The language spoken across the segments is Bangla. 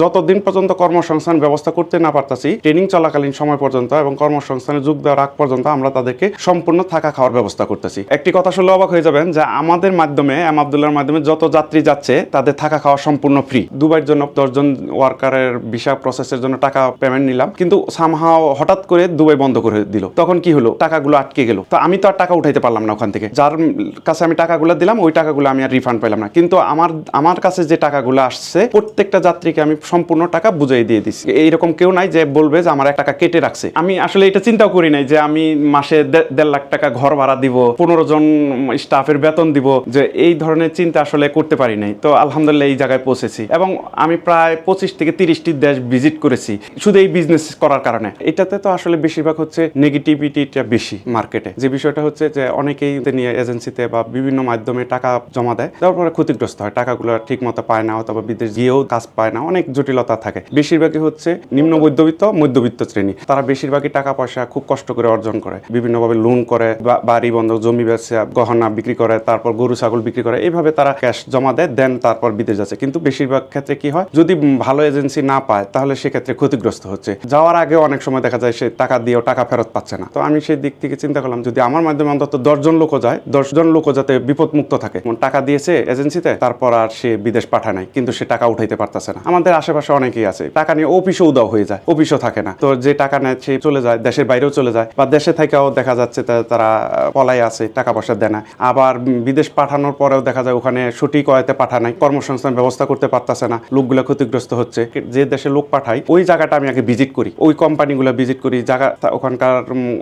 যতদিন পর্যন্ত কর্মসংস্থান ব্যবস্থা করতে না পারতাছি, ট্রেনিং চলাকালীন সময় পর্যন্ত এবং কর্মসংস্থানে যোগ দেওয়ার আগ পর্যন্ত আমরা তাদেরকে সম্পূর্ণ থাকা খাওয়ার ব্যবস্থা করতেছি। একটি কথা শুনলে অবাক হয়ে যাবেন যে আমাদের মাধ্যমে আব্দুল্লাহর মাধ্যমে যত যাত্রী যাচ্ছে তাদের থাকা খাওয়া সম্পূর্ণ ফ্রি। দুবাইয়ের জন্য 10 জন ওয়ার্কারের ভিসা প্রসেসের জন্য টাকা পেমেন্ট নিলাম, কিন্তু সামহাও হঠাৎ করে দুবাই বন্ধ করে দিল। তখন কি হলো, টাকাগুলো আটকে গেল। তো আমি তো আর টাকা উঠাইতে পারলাম না ওখান থেকে। যার কাছে আমি টাকাগুলো দিলাম ওই টাকাগুলো আমি আর রিফান্ড পেলাম না, কিন্তু আমার কাছে যে টাকাগুলো আসছে প্রত্যেকটা যাত্রীকে আমি সম্পূর্ণ টাকা বুঝাই দিয়ে দিচ্ছি। এইরকম কেউ নাই যে বলবে যে আমার 1 টাকা কেটে রাখছে। আমি আসলে এটা চিন্তাও করি নাই যে আমি মাসে 1.5 লাখ টাকা ঘর ভাড়া দিব, 15 জন স্টাফের বেতন দিব, যে এই ধরনের চিন্তা আসলে করতে পারি নাই। তো আলহামদুলিল্লাহ এই জায়গায় পৌঁছেছি এবং আমি প্রায় 25 থেকে 30টি দেশ ভিজিট করেছি শুধু এই বিজনেস করার কারণে। এটাতে তো আসলে বেশিরভাগ হচ্ছে নেগেটিভিটিটা বেশি মার্কেটে। যে বিষয়টা হচ্ছে যে অনেকেই নিয়ে এজেন্সিতে বা বিভিন্ন মাধ্যমে টাকা জমা দেয়, তারপরে ক্ষতিগ্রস্ত হয়, টাকাগুলো ঠিক মতো পায় না, অথবা বিদেশ গিয়েও কাজ পায় না, অনেক জটিলতা থাকে। বেশিরভাগই হচ্ছে নিম্ন মধ্যবিত্ত শ্রেণী। তারা বেশিরভাগই টাকা পয়সা খুব কষ্ট করে অর্জন করে, বিভিন্নভাবে লোন করে, বাড়ি বন্ধক, জমি ব্যবসা, গহনা বিক্রি করে, তারপর গরু ছাগল বিক্রি করে, এইভাবে তারা ক্যাশ জমা দেয়, দেন তারপর বিদেশ যাচ্ছে। কিন্তু বেশিরভাগ ক্ষেত্রে কি হয়, যদি ভালো এজেন্সি না পায় তাহলে সেক্ষেত্রে ক্ষতিগ্রস্ত হচ্ছে। যাওয়ার আগে অনেক সময় দেখা যায় সে টাকা দিয়েও টাকা ফেরত পাচ্ছে না। তো আমি সেই দিক থেকে চিন্তা করলাম যদি আমার মাধ্যমে অন্তত 10 জন লোকও যায়, 10 জন লোকও যাতে বিপদ মুক্ত থাকে। টাকা দিয়েছে এজেন্সিতে, তারপর আর সে বিদেশ পাঠায় নাই, কিন্তু সে টাকা উঠাইতে পারতেছে না। আমাদের আশেপাশে অনেকেই আছে টাকা নিয়ে অফিসও উদাও হয়ে যায়, অফিসও থাকে না। তো যে টাকা নেয় সে চলে যায়, দেশের বাইরেও চলে যায়, বা দেশে থেকেও দেখা যাচ্ছে তারা পলাই আছে, টাকা পয়সা দেয় না। আবার বিদেশ পাঠানোর পরেও দেখা যায় ওখানে সঠিক ওয়েতে পাঠা নাই, কর্মসংস্থান ব্যবস্থা করতে পারতেছে না, লোকগুলো ক্ষতিগ্রস্ত হচ্ছে। যে দেশে লোক পাঠাই ওই জায়গাটা আমি আগে ভিজিট করি, ওই কোম্পানিগুলো ভিজিট করি, জায়গা ওখানকার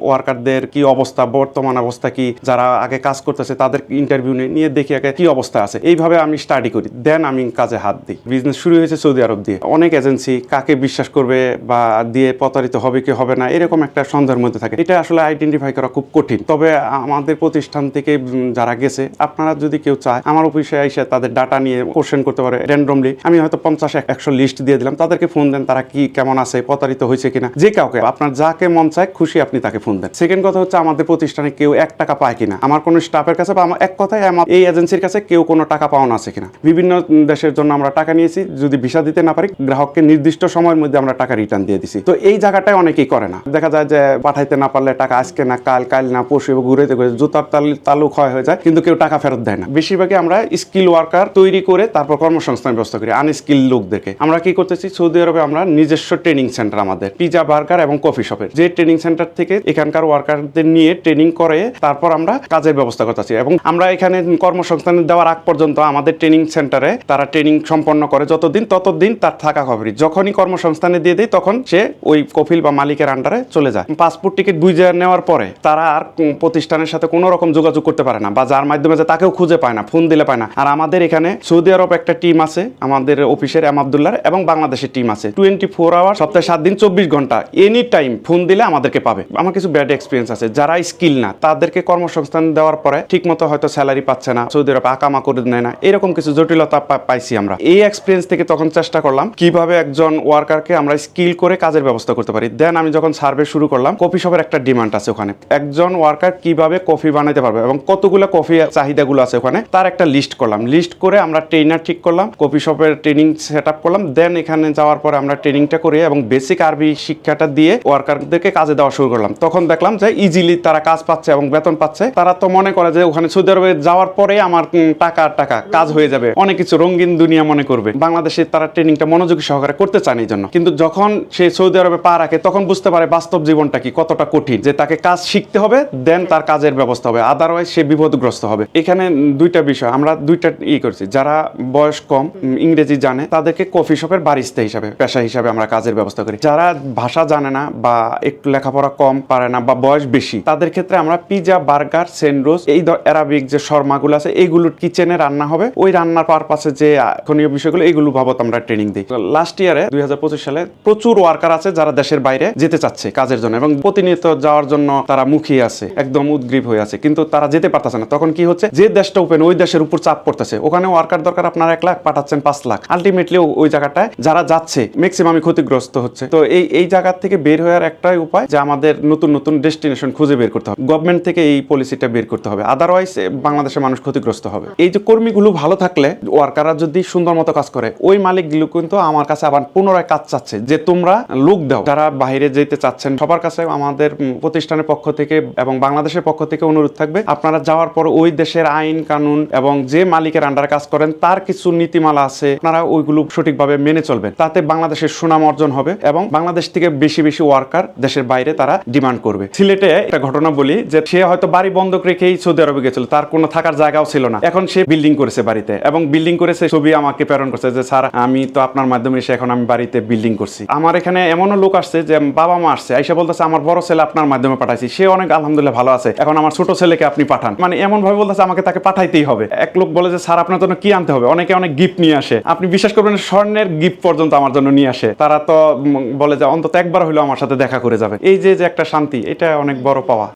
ওয়ার্কারদের কি অবস্থা, বর্তমান অবস্থা কি, যারা আগে কাজ করতেছে তাদের ইন্টারভিউ নিয়ে দেখি আগে কি অবস্থা আছে। এইভাবে আমি স্টাডি করি, দেন আমি কাজে হাত দিই। বিজনেস শুরু হয়েছে সৌদি আরব দিয়ে। অনেক এজেন্সি কাকে বিশ্বাস করবে বা দিয়ে প্রতারিত হবে কি হবে না, এরকম একটা সন্দেহের মধ্যে থাকে। এটা আসলে আইডেন্টিফাই করা খুব কঠিন। তবে আমাদের প্রতিষ্ঠান থেকে যারা গেছে, আপনারা যদি কেউ চায় আমার অফিসে এসে তাদের ডাটা নিয়ে কোশ্চেন করতে পারে র্যান্ডমলি। আমি হয়তো 50-100 লিস্ট দিয়ে দিলাম, তাদেরকে ফোন দেন, তারা কি কেমন আছে, প্রতারিত হয়েছে কিনা, যে কাউকে আপনার যাকে মন চায় খুশি আপনি তাকে ফোন দেন। সেকেন্ড কথা হচ্ছে আমাদের প্রতিষ্ঠানে কেউ 1 টাকা পায় কিনা, আমার কোনো স্টাফের কাছে বা আমার এক কথায় আমার এই এজেন্সির কাছে কেউ কোনো টাকা পাওনা আছে কিনা। বিভিন্ন দেশের জন্য আমরা টাকা নিয়েছি, যদি ভিসা দিতে না পারি গ্রাহককে নির্দিষ্ট সময়ের মধ্যে আমরা টাকা রিটার্ন দিয়ে দিছি। তো এই জায়গাটায় অনেকেই করে না, দেখা যায় যে পাঠাইতে না পারলে টাকা আজকে না কাল না পরশু ঘুরে জুতার তালু ক্ষয় হয়ে যায়, কিন্তু কেউ টাকা ফেরত দেয় না। বেশিরভাগই আমরা স্কিল ওয়ার্কার তৈরি করে তারপর কর্মসংস্থান ব্যবস্থা করি। আনস্কিল লোকদেরকে আমরা কি করতেছি, সৌদি আরবে আমরা নিজস্ব ট্রেনিং সেন্টার, আমাদের পিজা বার্গার এবং কফি শপের যে ট্রেনিং সেন্টার থেকে এখানকার ওয়ার্কারদের নিয়ে ট্রেনিং করে তারপর আমরা কাজের ব্যবস্থা করতেছি। এবং আমরা এখানে কর্মসংস্থান দেওয়ার আগ পর্যন্ত আমাদের ট্রেনিং সেন্টারে তারা ট্রেনিং সম্পন্ন করে ততদিন তার থাকা খবরই। যখনই কর্মসংস্থানে দিয়ে দেয় তখন সে ওই কফিল বা মালিকের আন্ডারে চলে যায়। পাসপোর্ট টিকিট বুঝে নেওয়ার পরে তারা আর প্রতিষ্ঠানের সাথে কোনো রকম যোগাযোগ করতে পারে না, বা যার মাধ্যমে যে তাকেও খুঁজে পায় না, ফোন দিলে পায় না। আর আমাদের এখানে সৌদি আরব একটা টিম আছে, আমাদের অফিসের আব্দুল্লাহর, এবং বাংলাদেশের টিম আছে। 24 আওয়ার, সপ্তাহে 7 দিন 24 ঘন্টা এনি টাইম ফোন দিলে আমাদেরকে পাবে। আমার কিছু ব্যাড এক্সপিরিয়েন্স আছে, যারা স্কিল না তাদেরকে কর্মসংস্থান দেওয়ার পরে ঠিক মতো হয়তো স্যালারি পাচ্ছে না, সৌদি আরব আকামা করে নেয় না, এরকম কিছু জটিলতা পাইছি আমরা। এই এক্সপিরিয়েন্স থেকে তখন চেষ্টা করলাম কিভাবে একজন ওয়ার্কারকে আমরা স্কিল করে কাজের ব্যবস্থা করতে পারি। দেন আমি যখন সার্ভে শুরু করলাম, কফি শপের একটা ডিমান্ড আছে ওখানে, একজন ওয়ার্কার কিভাবে কফি বানাইতে পারবে এবং কতগুলো কফি চাহিদাগুলো আছে ওখানে, তার একটা লিস্ট করলাম। লিস্ট করে আমরা ট্রেনার ঠিক করলাম, কফি শপের ট্রেনিং সেট আপ করলাম। দেন এখানে যাওয়ার পরে আমরা ট্রেনিংটা করে এবং বেসিক আরবি শিক্ষাটা দিয়ে ওয়ার্কারদেরকে কাজে দেওয়া শুরু করলাম। তখন দেখলাম যে ইজিলি তারা কাজ পাচ্ছে এবং বেতন পাচ্ছে। তারা তো মনে করে যে ওখানে সৌদি আরবে যাওয়ার পরে আমার টাকা কাজ হয়ে যাবে, অনেক কিছু রঙিন দুনিয়া মনে করবে। বাংলাদেশে তারা ট্রেনিংটা মনোযোগী সহকারে করতে চান এই জন্য। কিন্তু যখন সে সৌদি আরবে পা রাখে তখন বুঝতে পারে বাস্তব জীবনটা কি, কতটা কঠিন, যে তাকে কাজ শিখতে হবে, দেন তার কাজের ব্যবস্থা হবে, আদারওয়াইজ সে বিপদগ্রস্ত হবে। এখানে দুইটা বিষয় আমরা করছি। যারা বয়স কম, ইংরেজি জানে, তাদেরকে কফি শপের বারিস্তা হিসাবে, পেশা হিসাবে আমরা কাজের ব্যবস্থা করি। যারা ভাষা জানে না বা একটু লেখাপড়া কম পারে না বা বয়স বেশি, তাদের ক্ষেত্রে আমরা পিজা, বার্গার, স্যান্ডউইচ, এই অ্যারাবিক যে শর্মাগুলো আছে এইগুলো কিচেনে রান্না হবে, ওই রান্নার পারপাসে যে এখনীয় বিষয়গুলো এইগুলো বাবদ আমরা ট্রেনিং দিই। লাস্ট ইয়ারে 2025 সালে প্রচুর ওয়ার্কার আছে যারা দেশের বাইরে যেতে চাচ্ছে কাজের জন্য এবং প্রতিনিয়ত যাওয়ার জন্য তারা মুখিয়ে আছে, একদম উদ্গ্রীব হয়ে আছে, কিন্তু তারা যেতে পারতেছে না। তখন কি হচ্ছে, যে দেশটা ওপেন ওই দেশের উপর চাপ পড়তেছে, ওখানে ওয়ার্কার দরকার আপনার 1 লাখ, পাঠাচ্ছেন 5 লাখ। আলটিমেটলি ওই জায়গাটায় যারা যাচ্ছে ম্যাক্সিমামই ক্ষতিগ্রস্ত হচ্ছে। তো এই জায়গা থেকে বের হওয়ার একটাই উপায় যে আমাদের নতুন ডেস্টিনেশন খুঁজে বের করতে হবে, গভর্নমেন্ট থেকে এই পলিসিটা বের করতে হবে, আদারওয়াইজ বাংলাদেশের মানুষ ক্ষতিগ্রস্ত হবে। এই যে কর্মীগুলো ভালো থাকলে, ওয়ার্কাররা যদি সুন্দর মতো কাজ করে, ওই মালিকগুলো কিন্তু আমার কাছে আবার পুনরায় কাজ চাচ্ছে যে তোমরা লোক দাও যারা বাইরে যেতে চাচ্ছেন। সবার কাছে আমাদের প্রতিষ্ঠানের পক্ষ থেকে এবং বাংলাদেশের পক্ষ থেকে অনুরোধ থাকবে, আপনারা যাওয়ার পর ওই দেশের আইন কানুন এবং যে মালিকের আন্ডারে কাজ করেন তার কিছু নীতিমালা আছে, আপনারা ওইগুলো সঠিকভাবে মেনে চলবেন। তাতে বাংলাদেশের সুনাম অর্জন হবে এবং বাংলাদেশ থেকে বেশি বেশি ওয়ার্কার দেশের বাইরে তারা ডিমান্ড করবে। সিলেটে একটা ঘটনা বলি যে সে হয়তো বাড়ি বন্ধক রেখেই সৌদি আরবে গেছিল, তার কোনো থাকার জায়গাও ছিল না। এখন সে বিল্ডিং করেছে বাড়িতে এবং বিল্ডিং করেছে, ছবি আমাকে প্রেরণ করছে যে স্যার আমি তো আপনার মাধ্যমে এসে এখন আমি বাড়িতে বিল্ডিং করছি। আমার এখানে এমনও লোক আসছে যে বাবা মা আসছে, আইসা বলতেছে আমার বড় ছেলে আপনার মাধ্যমে পাঠাইছি, সে অনেক আলহামদুলিল্লাহ ভালো আছে, এখন আমার ছোট ছেলেকে আপনি পাঠান। মানে এমন ভাবে বলতেছে আমাকে তাকে পাঠাইতেই হবে। এক লোক বলে যে স্যার আপনার জন্য কি আনতে হবে, অনেকে অনেক গিফট নিয়ে আসে, আপনি বিশ্বাস করবেন স্বর্ণের গিফট পর্যন্ত আমার জন্য নিয়ে আসে। তারা তো বলে যে অন্তত একবার হইলেও আমার সাথে দেখা করে যাবে। এই যে একটা শান্তি, এটা অনেক বড় পাওয়া।